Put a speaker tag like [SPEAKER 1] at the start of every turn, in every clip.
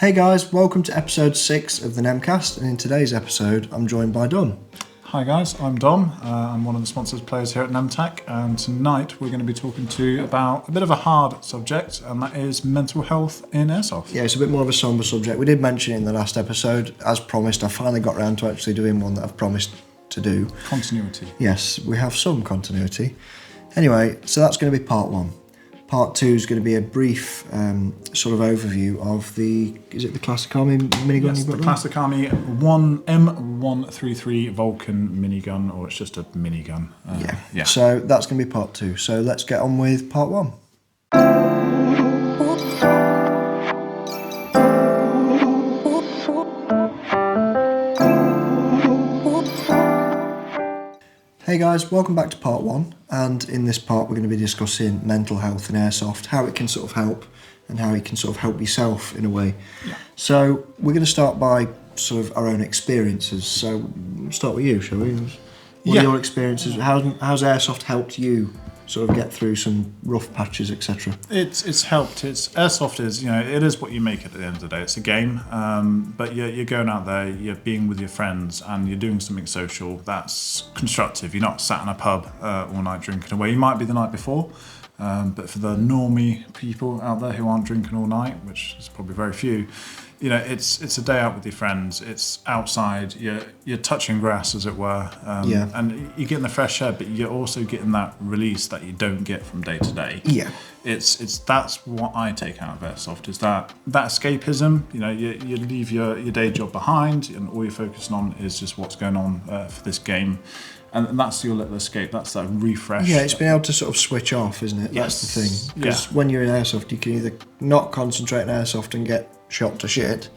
[SPEAKER 1] Hey guys, welcome to episode 6 of the Nemcast, and in today's episode I'm joined by Dom.
[SPEAKER 2] Hi guys, I'm Dom. I'm one of the sponsors players here at Nemtech, and tonight we're going to be talking to you about a bit of a hard subject, and that is mental health in Airsoft.
[SPEAKER 1] Yeah, it's a bit more of a somber subject. We did mention it in the last episode. As promised, I finally got around to actually doing one that I've promised to do.
[SPEAKER 2] Continuity.
[SPEAKER 1] Yes, we have some continuity. Anyway, so that's going to be part 1. Part 2 is going to be a brief sort of overview of the Classic Army minigun?
[SPEAKER 2] Yes, the Classic Army M133 Vulcan minigun, or it's just a minigun.
[SPEAKER 1] Yeah. So that's going to be part 2. So let's get on with part 1. Hey guys, welcome back to part 1, and in this part we're going to be discussing mental health in Airsoft, how it can sort of help and how it can sort of help yourself in a way.
[SPEAKER 2] Yeah.
[SPEAKER 1] So we're going to start by sort of our own experiences. So we'll start with you, shall we? What are your experiences? How's Airsoft helped you sort of get through some rough patches, etc.?
[SPEAKER 2] It's helped. Airsoft is, it is what you make it at the end of the day. It's a game, but you're going out there, you're being with your friends, and you're doing something social that's constructive. You're not sat in a pub all night drinking away. You might be the night before, but for the normie people out there who aren't drinking all night, which is probably very few, it's a day out with your friends. It's outside. You're touching grass, as it were, and you're getting the fresh air, but you're also getting that release that you don't get from day to day.
[SPEAKER 1] Yeah,
[SPEAKER 2] that's what I take out of Airsoft, is that escapism. You leave your day job behind, and all you're focusing on is just what's going on for this game. And that's your little escape. That's that refresh.
[SPEAKER 1] Yeah, it's being able to sort of switch off, isn't it?
[SPEAKER 2] Yes.
[SPEAKER 1] That's the thing. Because when you're in Airsoft, you can either not concentrate on Airsoft and get shot to shit,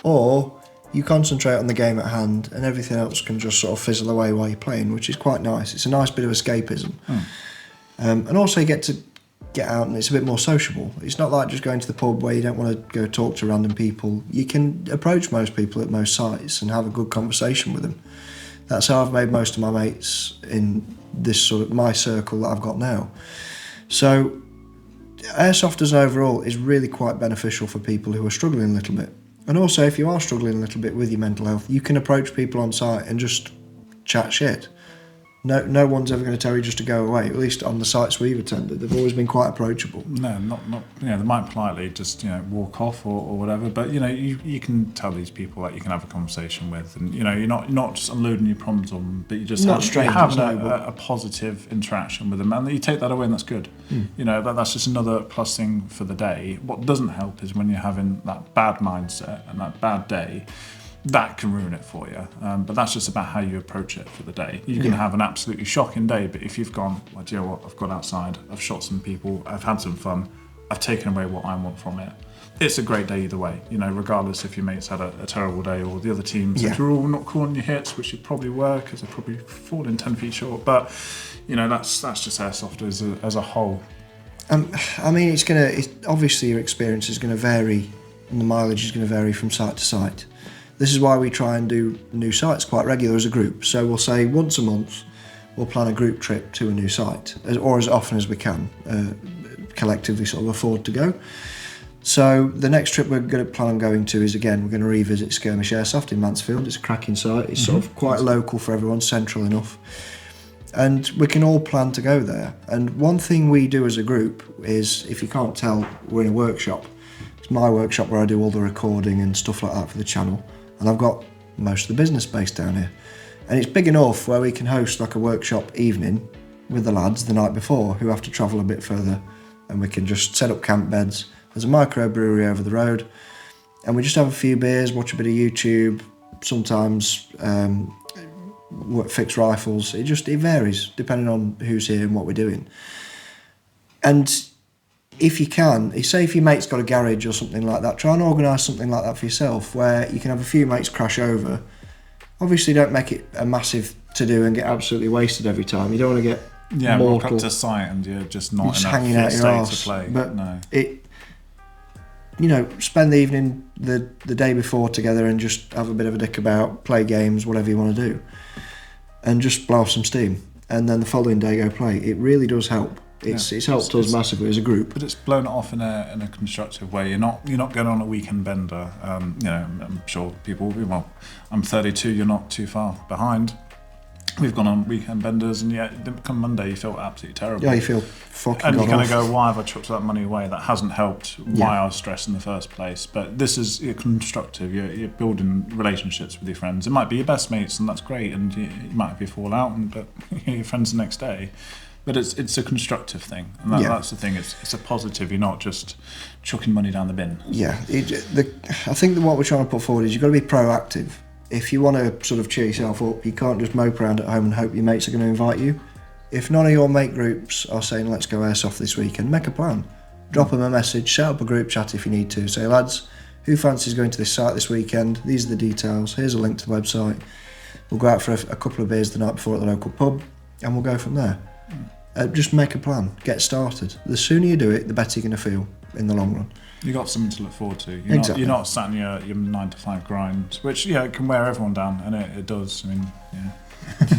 [SPEAKER 1] or you concentrate on the game at hand and everything else can just sort of fizzle away while you're playing, which is quite nice. It's a nice bit of escapism. And also you get to get out and it's a bit more sociable. It's not like just going to the pub where you don't want to go talk to random people. You can approach most people at most sites and have a good conversation with them. That's how I've made most of my mates in this sort of my circle that I've got now. So Airsoft as an overall is really quite beneficial for people who are struggling a little bit. And also, if you are struggling a little bit with your mental health, you can approach people on site and just chat shit. No one's ever going to tell you just to go away. At least on the sites we've attended, they've always been quite approachable.
[SPEAKER 2] No, not. They might politely just walk off or whatever. But you can tell these people that you can have a conversation with, and you're not just unloading your problems on them, but you just having a positive interaction with them, and you take that away, and that's good. That's just another plus thing for the day. What doesn't help is when you're having that bad mindset and that bad day. That can ruin it for you, but that's just about how you approach it for the day. You can have an absolutely shocking day, but if you've gone, well, do you know what, I've gone outside, I've shot some people, I've had some fun, I've taken away what I want from it, it's a great day either way, regardless if your mates had a terrible day or the other teams, if you're all not calling your hits, which you probably were, because they're probably falling 10 feet short, but, that's just Airsoft as a whole.
[SPEAKER 1] I mean, it's obviously your experience is going to vary, and the mileage is going to vary from site to site. This is why we try and do new sites quite regular as a group. So we'll say once a month, we'll plan a group trip to a new site, or as often as we can, collectively sort of afford to go. So the next trip we're going to plan on going to is, again, we're going to revisit Skirmish Airsoft in Mansfield. It's a cracking site. It's sort of quite local for everyone, central enough. And we can all plan to go there. And one thing we do as a group is, if you can't tell, we're in a workshop. It's my workshop where I do all the recording and stuff like that for the channel. And I've got most of the business based down here. And it's big enough where we can host like a workshop evening with the lads the night before who have to travel a bit further, and we can just set up camp beds. There's a microbrewery over the road, and we just have a few beers, watch a bit of YouTube, sometimes fix rifles. It varies depending on who's here and what we're doing. And if you can, say if your mate's got a garage or something like that, try and organise something like that for yourself where you can have a few mates crash over. Obviously don't make it a massive to-do and get absolutely wasted every time. You don't want to get mortal.
[SPEAKER 2] Walk up to site and you're just not
[SPEAKER 1] just
[SPEAKER 2] in
[SPEAKER 1] hanging
[SPEAKER 2] a
[SPEAKER 1] out
[SPEAKER 2] fit
[SPEAKER 1] your
[SPEAKER 2] state
[SPEAKER 1] arse.
[SPEAKER 2] to play.
[SPEAKER 1] But
[SPEAKER 2] no.
[SPEAKER 1] Spend the evening the day before together and just have a bit of a dick about, play games, whatever you want to do. And just blow off some steam. And then the following day go play. It really does help. It's helped us massively as a group.
[SPEAKER 2] But it's blown it off in a constructive way. You're not going on a weekend bender. I'm sure people. Well, I'm 32. You're not too far behind. We've gone on weekend benders, and yet come Monday, you feel absolutely terrible.
[SPEAKER 1] Yeah, you feel fucking.
[SPEAKER 2] And you kind of go, why have I chucked that money away? That hasn't helped why I was stressed in the first place. But this is constructive. You're building relationships with your friends. It might be your best mates, and that's great. And you might have your fallout, but your friends the next day. But it's a constructive thing, and that's the thing. It's a positive. You're not just chucking money down the bin.
[SPEAKER 1] Yeah, I think that what we're trying to put forward is you've got to be proactive. If you want to sort of cheer yourself up, you can't just mope around at home and hope your mates are going to invite you. If none of your mate groups are saying, let's go airsoft this weekend, make a plan. Drop them a message, set up a group chat if you need to. Say, lads, who fancies going to this site this weekend? These are the details. Here's a link to the website. We'll go out for a couple of beers the night before at the local pub, and we'll go from there. Just make a plan. Get started. The sooner you do it, the better you're going to feel in the long run.
[SPEAKER 2] You got something to look forward to.
[SPEAKER 1] Exactly.
[SPEAKER 2] You're not sat in your 9 to 5 grind, which it can wear everyone down, and it does. I mean,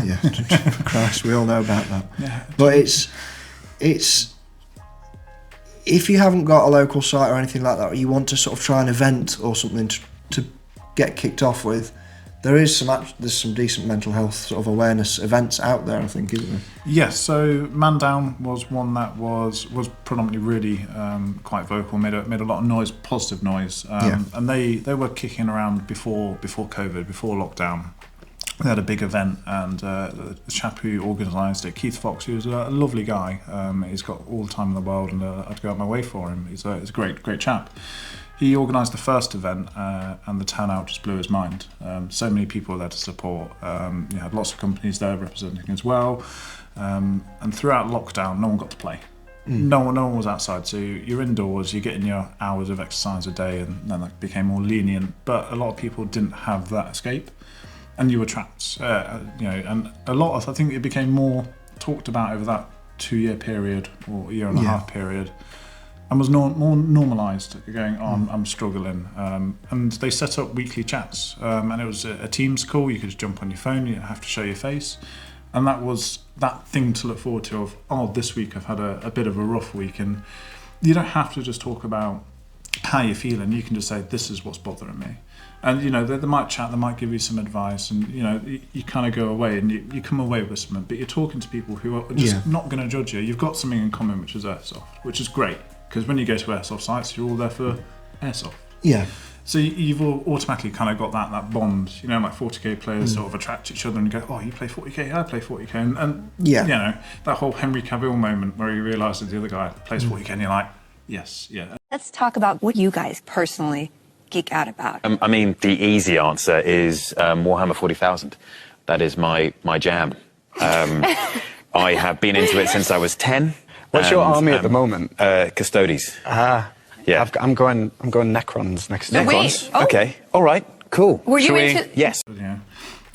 [SPEAKER 1] yeah, for Christ, we all know about that. Yeah. But it's if you haven't got a local site or anything like that, or you want to sort of try an event or something to get kicked off with, there's some decent mental health sort of awareness events out there, I think, isn't there?
[SPEAKER 2] Yes, so Man Down was one that was predominantly really quite vocal, made a lot of noise, positive noise, and they were kicking around before COVID, before lockdown. They had a big event, and the chap who organised it, Keith Fox, he was a lovely guy. He's got all the time in the world, and I'd go out my way for him. He's a great chap. He organised the first event, and the turnout just blew his mind. So many people were there to support. You had lots of companies there representing as well. And throughout lockdown, no one got to play. No one was outside. So you're indoors, you're getting your hours of exercise a day, and then that became more lenient. But a lot of people didn't have that escape, and you were trapped. And I think it became more talked about over that 2-year period or year and a half period. And was more normalised, going, I'm struggling. And they set up weekly chats. And it was a Teams call. You could just jump on your phone. You didn't have to show your face. And that was that thing to look forward to of, this week I've had a bit of a rough week. And you don't have to just talk about how you're feeling. You can just say, this is what's bothering me. And, they might chat, they might give you some advice. And, you kind of go away and you come away with something. But you're talking to people who are just not going to judge you. You've got something in common, which is Airsoft, which is great. Because when you go to airsoft sites, you're all there for airsoft. Yeah. So you've all automatically kind of got that bond. Like 40k players sort of attract each other and go, oh, you play 40k, I play 40k. And that whole Henry Cavill moment where you realise that the other guy plays 40k and you're like, yes, yeah.
[SPEAKER 3] Let's talk about what you guys personally geek out about.
[SPEAKER 4] The easy answer is Warhammer 40,000. That is my jam. I have been into it since I was 10.
[SPEAKER 5] What's your army at the moment?
[SPEAKER 4] Custodes.
[SPEAKER 5] Yeah. I'm going Necrons next year.
[SPEAKER 4] Necrons? Oh. Okay. All right. Cool.
[SPEAKER 3] Were you into...
[SPEAKER 4] Yes.
[SPEAKER 2] Yeah.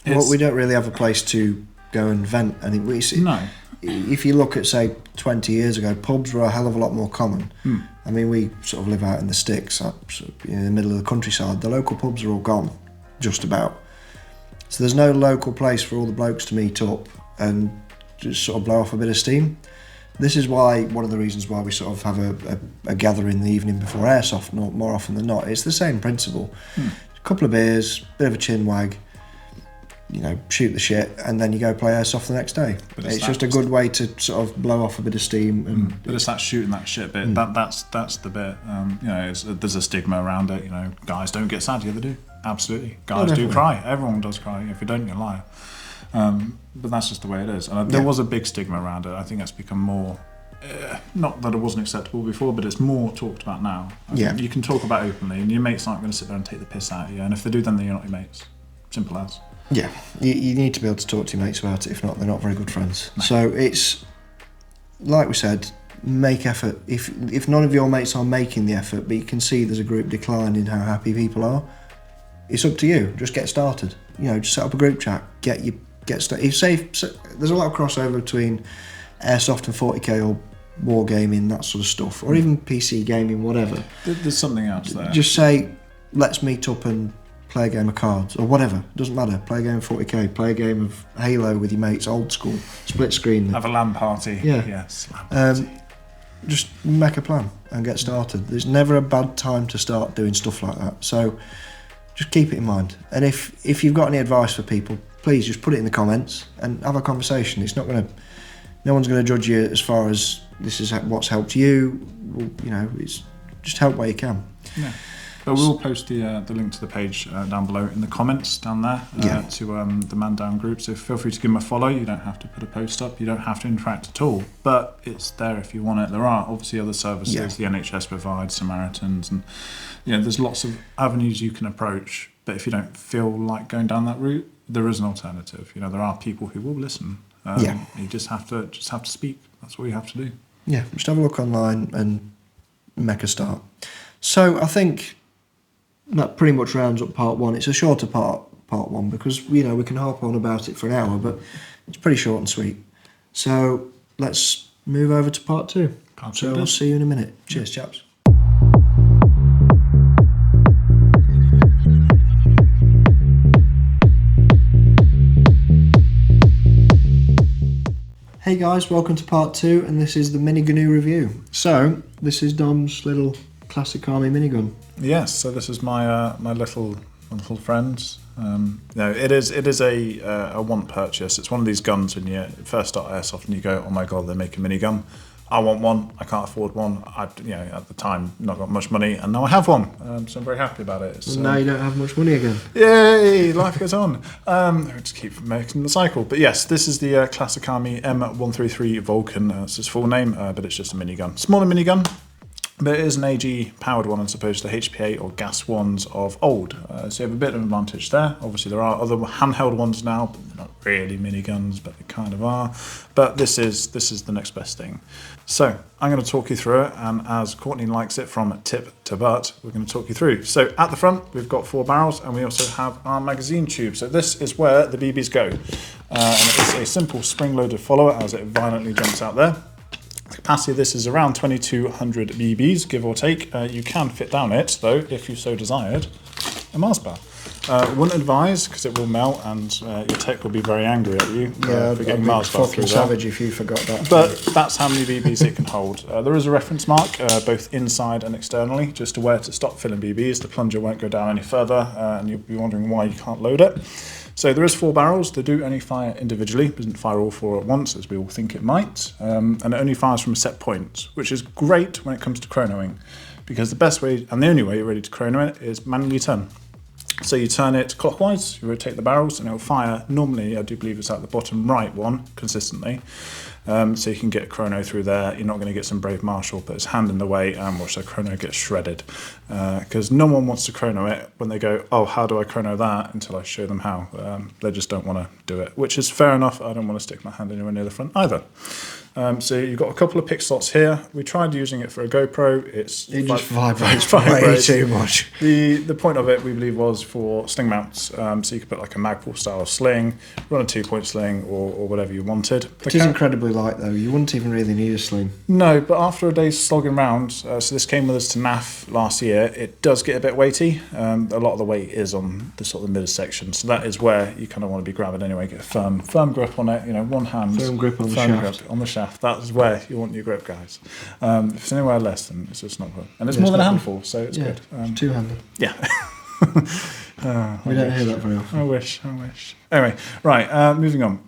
[SPEAKER 1] Well, we don't really have a place to go and vent. I think
[SPEAKER 2] no.
[SPEAKER 1] If you look at, say, 20 years ago, pubs were a hell of a lot more common. We sort of live out in the sticks, in the middle of the countryside. The local pubs are all gone, just about. So there's no local place for all the blokes to meet up and just sort of blow off a bit of steam. This is one of the reasons why we sort of have a gathering the evening before airsoft, more often than not. It's the same principle. A couple of beers, bit of a chin wag, shoot the shit, and then you go play airsoft the next day. It's just a good way to sort of blow off a bit of steam.
[SPEAKER 2] But it's that shooting that shit bit. That's the bit. There's a stigma around it. Guys don't get sad. Yeah, they do. Absolutely. Guys do cry. Everyone does cry. If you don't, you're a liar. But that's just the way it is. And there was a big stigma around it. I think that's become more, not that it wasn't acceptable before, but it's more talked about now. You can talk about it openly, and your mates aren't going to sit there and take the piss out of you. And if they do, then you're not your mates. Simple as.
[SPEAKER 1] Yeah, you need to be able to talk to your mates about it. If not, they're not very good friends. No. So it's, like we said, make effort. If none of your mates are making the effort, but you can see there's a group decline in how happy people are, it's up to you. Just get started. Just set up a group chat. Get started. There's a lot of crossover between airsoft and 40k or wargaming, that sort of stuff, or even PC gaming, whatever.
[SPEAKER 2] There's something else there.
[SPEAKER 1] Just say, let's meet up and play a game of cards or whatever. It doesn't matter. Play a game of 40k. Play a game of Halo with your mates, old school, split screen.
[SPEAKER 2] Have a LAN party.
[SPEAKER 1] Yeah.
[SPEAKER 2] Yes. LAN party.
[SPEAKER 1] just make a plan and get started. There's never a bad time to start doing stuff like that. So just keep it in mind. And if you've got any advice for people, please just put it in the comments and have a conversation. No one's going to judge you as far as this is what's helped you. You know, it's just help where you can.
[SPEAKER 2] Yeah. But we'll post the link to the page down below in the comments down there to the Man Down group. So feel free to give them a follow. You don't have to put a post up. You don't have to interact at all. But it's there if you want it. There are obviously other services the NHS provides, Samaritans, and there's lots of avenues you can approach. But if you don't feel like going down that route, there is an alternative. There are people who will listen. You just have to speak. That's what you have to do. Yeah,
[SPEAKER 1] just have a look online and make a start. So I think that pretty much rounds up part one. It's a shorter part one because we can harp on about it for an hour, but it's pretty short and sweet. So let's move over to part two. So I'll see you in a minute. Cheers, chaps. Hey guys, welcome to part two, and this is the minigun review. So this is Dom's little classic army minigun.
[SPEAKER 2] Yes, so this is my my little friends. It is a want purchase. It's one of these guns when you first start Airsoft and you go, oh my god, they make a minigun. I want one. I can't afford one. At the time, not got much money, and now I have one. So I'm very happy about it.
[SPEAKER 1] And now you don't have much money again.
[SPEAKER 2] Yay! Life goes on. I just keep making the cycle. But yes, this is the Classic Army M133 Vulcan. It's its full name, but it's just a minigun. Smaller minigun. But it is an AG powered one as opposed to HPA or gas ones of old. So you have a bit of an advantage there. Obviously there are other handheld ones now, but they're not really miniguns, but they kind of are. But this is the next best thing. So I'm going to talk you through it, and as Courtney likes it, from tip to butt, we're going to talk you through. So at the front we've got 4 barrels, and we also have our magazine tube. So this is where the BBs go. And it is a simple spring-loaded follower as it violently jumps out there. The capacity of this is around 2200 BBs, give or take. You can fit down it, though, if you so desired, a Mars bar. Wouldn't advise, because it will melt, and your tech will be very angry at you for getting Mars bar through there.
[SPEAKER 1] Savage if you forgot that.
[SPEAKER 2] But that's how many BBs it can hold. There is a reference mark, both inside and externally, just to where to stop filling BBs. The plunger won't go down any further, and you'll be wondering why you can't load it. So there is 4 barrels. They do only fire individually. It doesn't fire all 4 at once, as we all think it might. And it only fires from a set point, which is great when it comes to chronoing, because the best way, and the only way you're ready to chrono it, is manually turn. So you turn it clockwise, you rotate the barrels, and it'll fire, normally, I do believe it's at the bottom right one, consistently. So you can get chrono through there. You're not going to get some Brave Marshal, but it's hand in the way and watch the chrono get shredded. Because no one wants to chrono it when they go, oh, how do I chrono that, until I show them how. They just don't want to do it, which is fair enough. I don't want to stick my hand anywhere near the front either. So you've got a couple of pick slots here. We tried using it for a GoPro. It
[SPEAKER 1] just vibrates way too much.
[SPEAKER 2] The point of it, we believe, was for sling mounts. So you could put like a Magpul style sling, run a 2-point sling, or whatever you wanted.
[SPEAKER 1] It is incredibly light though. You wouldn't even really need a sling.
[SPEAKER 2] No, but after a day's slogging around, so this came with us to NAF last year, it does get a bit weighty. A lot of the weight is on the sort of the midsection, so that is where you kind of want to be grabbing anyway. Get a firm grip on it. One hand,
[SPEAKER 1] firm grip on
[SPEAKER 2] the shaft. That is where you want your grip, guys. If it's anywhere less, then it's just not good. And it's more than a handful, so it's good.
[SPEAKER 1] It's two-handed.
[SPEAKER 2] Yeah.
[SPEAKER 1] We don't hear that very often.
[SPEAKER 2] I wish. Anyway, right, moving on.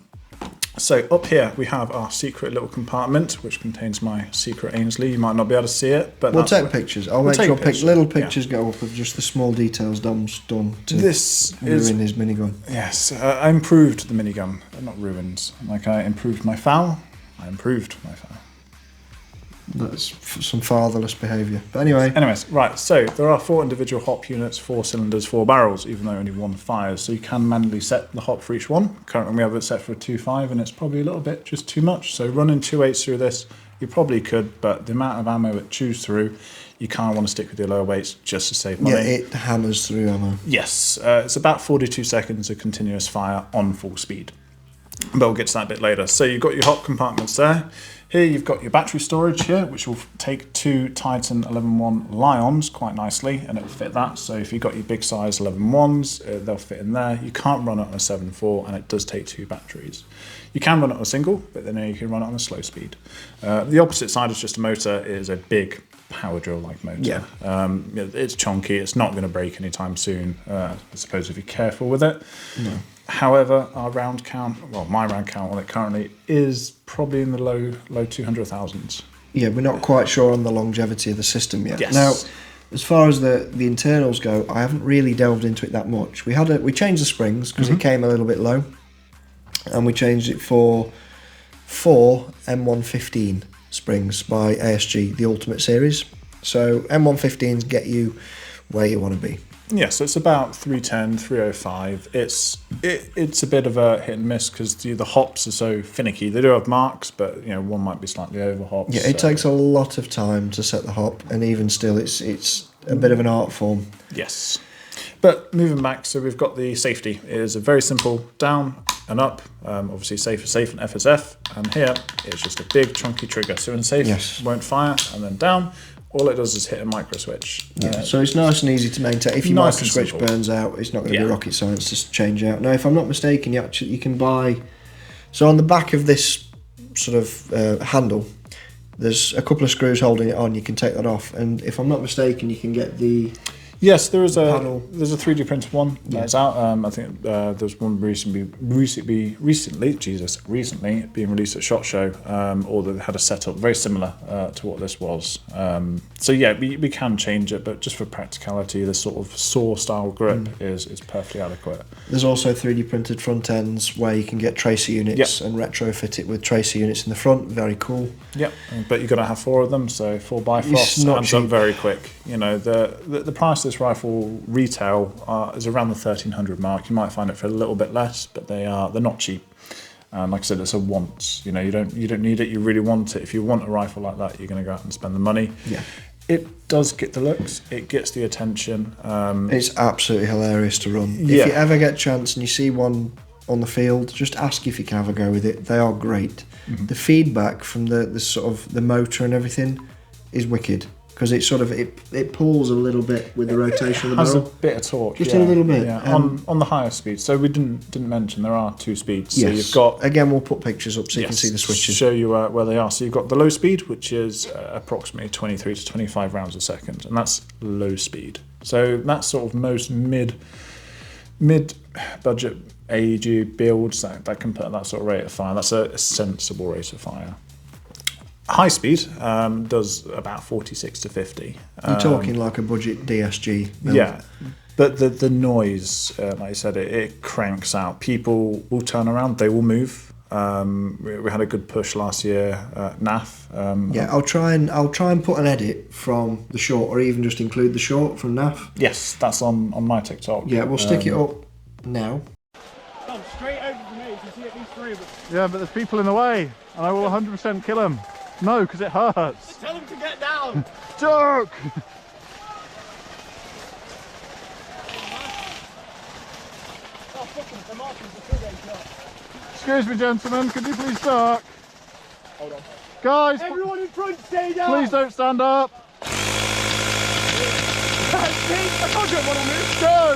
[SPEAKER 2] So up here we have our secret little compartment, which contains my secret Ainsley. You might not be able to see it, but
[SPEAKER 1] we'll take pictures. I'll make sure little pictures go up of just the small details Dom's done to ruin his minigun.
[SPEAKER 2] Yes, I improved the minigun, not ruined. Like I improved my FAL.
[SPEAKER 1] That's some fatherless behaviour. But anyways,
[SPEAKER 2] right, so there are 4 individual hop units, 4 cylinders, 4 barrels, even though only 1 fires. So you can manually set the hop for each one. Currently we have it set for a 2.5, and it's probably a little bit just too much. So running 2.8s through this, you probably could, but the amount of ammo it chews through, you kind of want to stick with your lower weights just to save money.
[SPEAKER 1] Yeah, it hammers through ammo.
[SPEAKER 2] Yes, it's about 42 seconds of continuous fire on full speed. but we'll get to that a bit later. So you've got your hop compartments there. Here you've got your battery storage here, which will take 2 Titan 11.1 Lions quite nicely, and it'll fit that. So if you've got your big size 11.1s, they'll fit in there. You can't run it on a 7.4, and it does take 2 batteries. You can run it on a single, but then you can run it on a slow speed. The opposite side is just a motor is a big power drill-like motor.
[SPEAKER 1] Yeah.
[SPEAKER 2] It's chunky. It's not going to break anytime soon, I suppose, if you're careful with it.
[SPEAKER 1] No.
[SPEAKER 2] However, our round count, well, my round count on it currently is probably in the low 200,000s.
[SPEAKER 1] Yeah, we're not quite sure on the longevity of the system yet.
[SPEAKER 2] Yes.
[SPEAKER 1] Now, as far as the internals go, I haven't really delved into it that much. We changed the springs because it came a little bit low, and we changed it for 4 M115 springs by ASG, the Ultimate Series. So M115s get you where you want to be.
[SPEAKER 2] Yeah, so it's about 310, 305. It's a bit of a hit and miss because the hops are so finicky. They do have marks, but one might be slightly over hops.
[SPEAKER 1] Yeah, it takes a lot of time to set the hop, and even still, it's a bit of an art form.
[SPEAKER 2] Yes. But moving back, so we've got the safety. It is a very simple down and up. Obviously, safe and FSF. And here, it's just a big chunky trigger. So in safe,
[SPEAKER 1] Yes.
[SPEAKER 2] won't fire, and then down. All it does is hit a micro switch.
[SPEAKER 1] Yeah, so it's nice and easy to maintain. If your
[SPEAKER 2] Nice
[SPEAKER 1] micro
[SPEAKER 2] and
[SPEAKER 1] switch
[SPEAKER 2] simple.
[SPEAKER 1] burns out, it's not going to
[SPEAKER 2] Yeah.
[SPEAKER 1] be rocket science to change out. Now, if I'm not mistaken, you can buy. So on the back of this sort of handle, there's a couple of screws holding it on. You can take that off, and if I'm not mistaken, you can get the.
[SPEAKER 2] Yes, there's a
[SPEAKER 1] Paddle.
[SPEAKER 2] 3D printed one that's out. I think there's one recently being released at SHOT Show, or they had a setup very similar to what this was. So yeah, we can change it, but just for practicality, this sort of saw style grip is perfectly adequate.
[SPEAKER 1] There's also 3D printed front ends where you can get tracer units
[SPEAKER 2] Yep.
[SPEAKER 1] and retrofit it with tracer units in the front. Very cool.
[SPEAKER 2] Yep, but you've got to have 4 of them, so 4
[SPEAKER 1] It's
[SPEAKER 2] Bifrost
[SPEAKER 1] not
[SPEAKER 2] adds up
[SPEAKER 1] cheap.
[SPEAKER 2] very quick. The price of this rifle retail is around the 1,300 mark. You might find it for a little bit less, but they're not cheap. And like I said, it's a want. You don't need it. You really want it. If you want a rifle like that, you're going to go out and spend the money.
[SPEAKER 1] Yeah.
[SPEAKER 2] It does get the looks. It gets the attention.
[SPEAKER 1] It's absolutely hilarious to run.
[SPEAKER 2] Yeah.
[SPEAKER 1] If you ever get a chance and you see one on the field, just ask if you can have a go with it. They are great. The feedback from the sort of the motor and everything is wicked because it sort of it pulls a little bit with the rotation of the
[SPEAKER 2] Has a
[SPEAKER 1] barrel.
[SPEAKER 2] bit of torque,
[SPEAKER 1] Just a little bit.
[SPEAKER 2] Yeah, on the higher speed. So we didn't mention there are 2 speeds. So
[SPEAKER 1] Yes.
[SPEAKER 2] you've got
[SPEAKER 1] Again, we'll put pictures up so you can see the switches.
[SPEAKER 2] Show you where they are. So you've got the low speed, which is approximately 23 to 25 rounds a second, and that's low speed. So that's sort of most mid budget AEG builds that can put that sort of rate of fire. That's a sensible rate of fire. High speed does about 46 to 50.
[SPEAKER 1] You're talking like a budget DSG build.
[SPEAKER 2] Yeah, but the noise, like I said, it cranks out. People will turn around, they will move. We had a good push last year at NAF.
[SPEAKER 1] Yeah, I'll try and put an edit from the short, or even just include the short from NAF.
[SPEAKER 2] Yes, that's on my TikTok.
[SPEAKER 1] Yeah, we'll stick it up now.
[SPEAKER 6] Come straight over to me. You can see at least 3 of them.
[SPEAKER 7] Yeah, but there's people in the way, and I will 100% kill them. No, because it hurts.
[SPEAKER 6] Tell them to get down.
[SPEAKER 7] Joke!
[SPEAKER 6] Oh, fuck them. They're marking the 2-day shot.
[SPEAKER 7] Excuse me, gentlemen, could you please duck?
[SPEAKER 6] Hold on.
[SPEAKER 7] Guys,
[SPEAKER 6] Everyone in front, stay down.
[SPEAKER 7] please don't stand up.
[SPEAKER 6] I can't get one on me.
[SPEAKER 7] Go,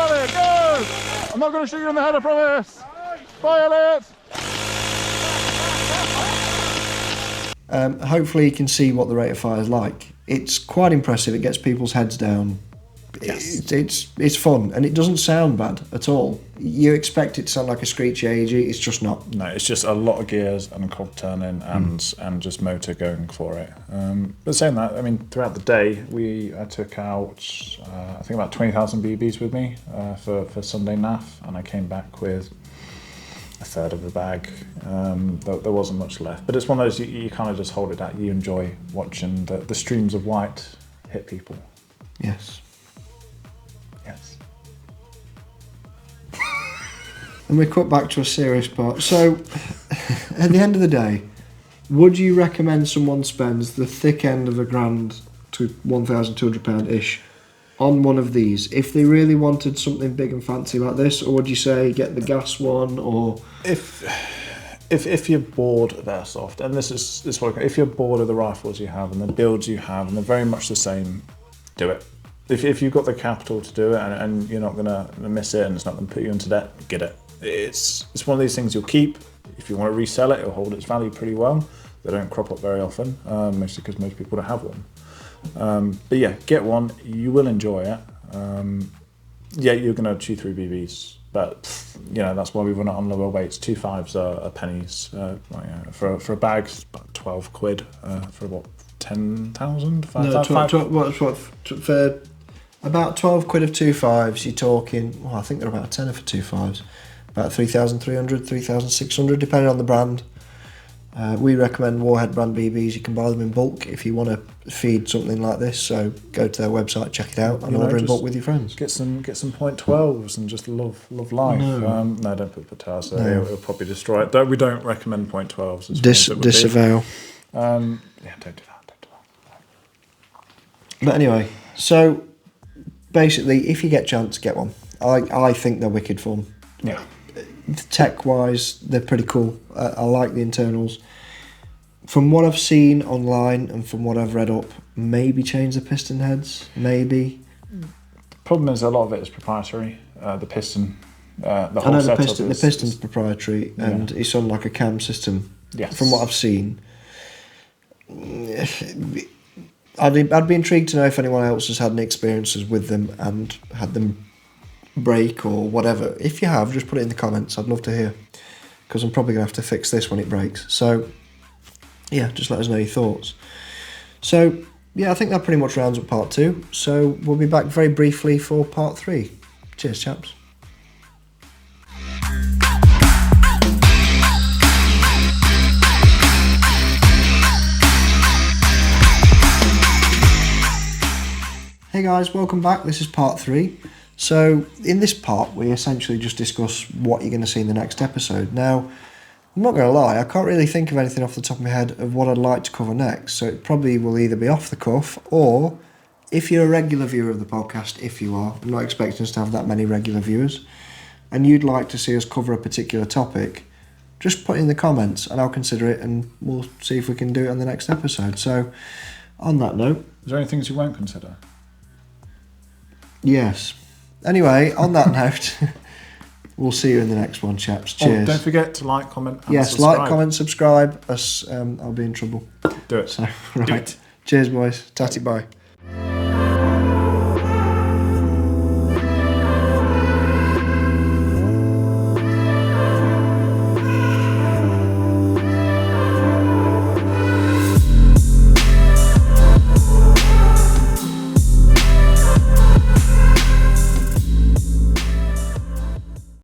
[SPEAKER 7] Elliot, go! I'm not going to shoot you in the head, I promise. Bye, Elliot.
[SPEAKER 1] Hopefully you can see what the rate of fire is like. It's quite impressive. It gets people's heads down.
[SPEAKER 2] Yes.
[SPEAKER 1] It's fun, and it doesn't sound bad at all. You expect it to sound like a screechy AEG, it's just not.
[SPEAKER 2] No, it's just a lot of gears and cog turning and just motor going for it. But saying that, I mean, throughout the day, I took out, I think about 20,000 BBs with me for Sunday NAF, and I came back with a third of the bag. There wasn't much left, but it's one of those you kind of just hold it out. You enjoy watching the streams of white hit people.
[SPEAKER 1] Yes.
[SPEAKER 2] Yes.
[SPEAKER 1] And we cut back to a serious part. So, at the end of the day, would you recommend someone spends the thick end of £1,000 to £1,200 ish on one of these, if they really wanted something big and fancy like this, or would you say get the gas one, or
[SPEAKER 2] if you're bored of airsoft, and this what if you're bored of the rifles you have and the builds you have and they're very much the same, do it. If you've got the capital to do it and you're not gonna miss it and it's not gonna put you into debt, get it. It's one of these things you'll keep. If you want to resell it, it'll hold its value pretty well. They don't crop up very often, mostly because most people don't have one. But yeah, get one. You will enjoy it. Yeah, you're going to chew through BBs, but that's why we run it on lower weights. 2.5s are pennies. For a bag, it's about £12 for what, 10,000?
[SPEAKER 1] For about £12 of 2.5s, you're talking. Well, I think they're about a tenner for 2.5s. About 3,300, 3,600, depending on the brand. We recommend Warhead brand BBs. You can buy them in bulk if you want to feed something like this. So go to their website, check it out, and order in bulk with your friends.
[SPEAKER 2] Get some .12s and just love life. No, don't put potatoes. It'll probably destroy it. We don't recommend .12s.
[SPEAKER 1] Disavow.
[SPEAKER 2] Don't do that.
[SPEAKER 1] But anyway, so basically, if you get a chance, get one. I think they're wicked fun.
[SPEAKER 2] Yeah.
[SPEAKER 1] Tech-wise, they're pretty cool. I like the internals. From what I've seen online and from what I've read up, maybe change the piston heads, maybe.
[SPEAKER 2] The problem is a lot of it is proprietary. The piston, the whole
[SPEAKER 1] I know
[SPEAKER 2] setup
[SPEAKER 1] the piston's proprietary and it's on like a cam system.
[SPEAKER 2] Yes.
[SPEAKER 1] From what I've seen. I'd be intrigued to know if anyone else has had any experiences with them and had them break or whatever. If you have, just put it in the comments. I'd love to hear, because I'm probably going to have to fix this when it breaks. So yeah, just let us know your thoughts. So yeah, I think that pretty much rounds up part 2. So we'll be back very briefly for part 3. Cheers, chaps. Hey guys, welcome back. This is part 3. So in this part, we essentially just discuss what you're going to see in the next episode. Now, I'm not going to lie, I can't really think of anything off the top of my head of what I'd like to cover next. So it probably will either be off the cuff, or if you're a regular viewer of the podcast, if you are, I'm not expecting us to have that many regular viewers, and you'd like to see us cover a particular topic, just put it in the comments and I'll consider it and we'll see if we can do it on the next episode. So on that note...
[SPEAKER 2] Is there any things you won't consider?
[SPEAKER 1] Yes. Anyway, on that note, we'll see you in the next one, chaps. Cheers.
[SPEAKER 2] Don't forget to like, comment, and
[SPEAKER 1] yes,
[SPEAKER 2] subscribe.
[SPEAKER 1] like, comment, subscribe. I'll be in trouble.
[SPEAKER 2] Do it.
[SPEAKER 1] So, right.
[SPEAKER 2] Do it.
[SPEAKER 1] Cheers, boys. Tatty, bye.